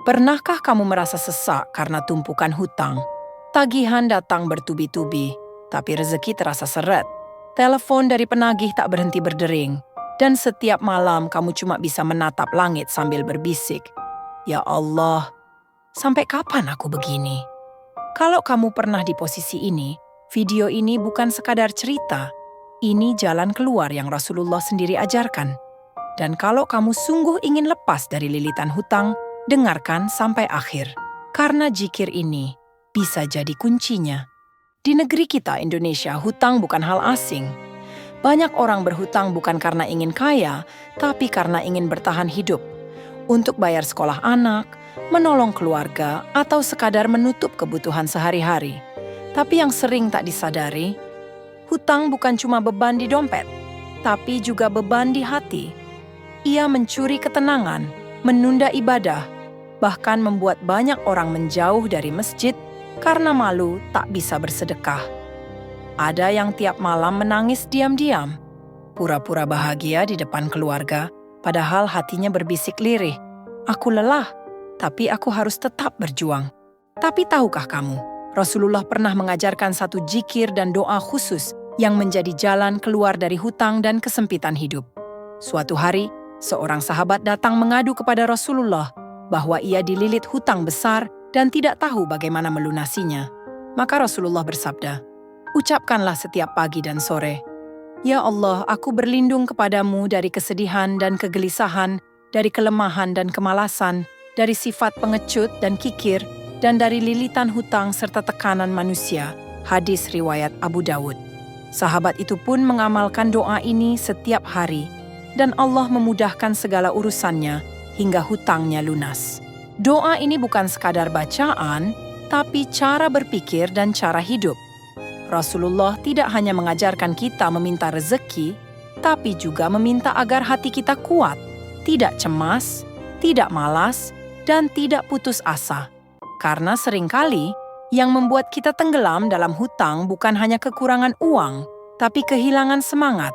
Pernahkah kamu merasa sesak karena tumpukan hutang? Tagihan datang bertubi-tubi, tapi rezeki terasa seret. Telepon dari penagih tak berhenti berdering, dan setiap malam kamu cuma bisa menatap langit sambil berbisik, "Ya Allah, sampai kapan aku begini?" Kalau kamu pernah di posisi ini, video ini bukan sekadar cerita. Ini jalan keluar yang Rasulullah sendiri ajarkan. Dan kalau kamu sungguh ingin lepas dari lilitan hutang, dengarkan sampai akhir. Karena zikir ini bisa jadi kuncinya. Di negeri kita, Indonesia, hutang bukan hal asing. Banyak orang berhutang bukan karena ingin kaya, tapi karena ingin bertahan hidup. Untuk bayar sekolah anak, menolong keluarga, atau sekadar menutup kebutuhan sehari-hari. Tapi yang sering tak disadari, hutang bukan cuma beban di dompet, tapi juga beban di hati. Ia mencuri ketenangan, menunda ibadah, bahkan membuat banyak orang menjauh dari masjid karena malu tak bisa bersedekah. Ada yang tiap malam menangis diam-diam, pura-pura bahagia di depan keluarga, padahal hatinya berbisik lirih, "Aku lelah, tapi aku harus tetap berjuang." Tapi tahukah kamu, Rasulullah pernah mengajarkan satu zikir dan doa khusus yang menjadi jalan keluar dari hutang dan kesempitan hidup. Suatu hari, seorang sahabat datang mengadu kepada Rasulullah bahwa ia dililit hutang besar dan tidak tahu bagaimana melunasinya. Maka Rasulullah bersabda, "Ucapkanlah setiap pagi dan sore, 'Ya Allah, aku berlindung kepadamu dari kesedihan dan kegelisahan, dari kelemahan dan kemalasan, dari sifat pengecut dan kikir, dan dari lilitan hutang serta tekanan manusia.'" Hadis riwayat Abu Dawud. Sahabat itu pun mengamalkan doa ini setiap hari, dan Allah memudahkan segala urusannya hingga hutangnya lunas. Doa ini bukan sekadar bacaan, tapi cara berpikir dan cara hidup. Rasulullah tidak hanya mengajarkan kita meminta rezeki, tapi juga meminta agar hati kita kuat, tidak cemas, tidak malas, dan tidak putus asa. Karena seringkali, yang membuat kita tenggelam dalam hutang bukan hanya kekurangan uang, tapi kehilangan semangat.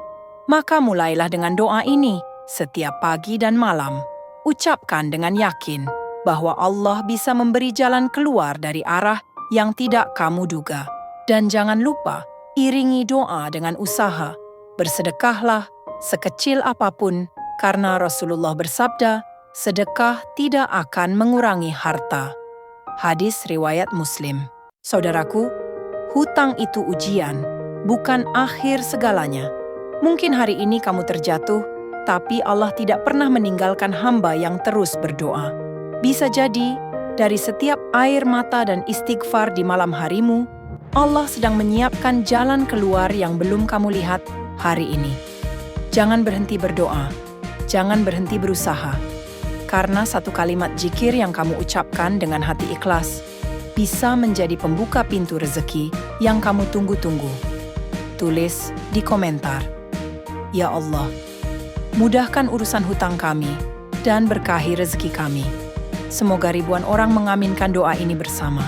Maka mulailah dengan doa ini setiap pagi dan malam. Ucapkan dengan yakin bahwa Allah bisa memberi jalan keluar dari arah yang tidak kamu duga. Dan jangan lupa, iringi doa dengan usaha. Bersedekahlah sekecil apapun, karena Rasulullah bersabda, "Sedekah tidak akan mengurangi harta." Hadis riwayat Muslim. Saudaraku, hutang itu ujian, bukan akhir segalanya. Mungkin hari ini kamu terjatuh, tapi Allah tidak pernah meninggalkan hamba yang terus berdoa. Bisa jadi, dari setiap air mata dan istighfar di malam harimu, Allah sedang menyiapkan jalan keluar yang belum kamu lihat hari ini. Jangan berhenti berdoa, jangan berhenti berusaha. Karena satu kalimat zikir yang kamu ucapkan dengan hati ikhlas bisa menjadi pembuka pintu rezeki yang kamu tunggu-tunggu. Tulis di komentar, "Ya Allah, mudahkan urusan hutang kami dan berkahi rezeki kami." Semoga ribuan orang mengaminkan doa ini bersama.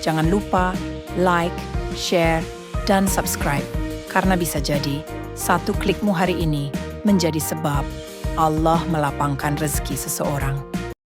Jangan lupa like, share, dan subscribe, karena bisa jadi satu klikmu hari ini menjadi sebab Allah melapangkan rezeki seseorang.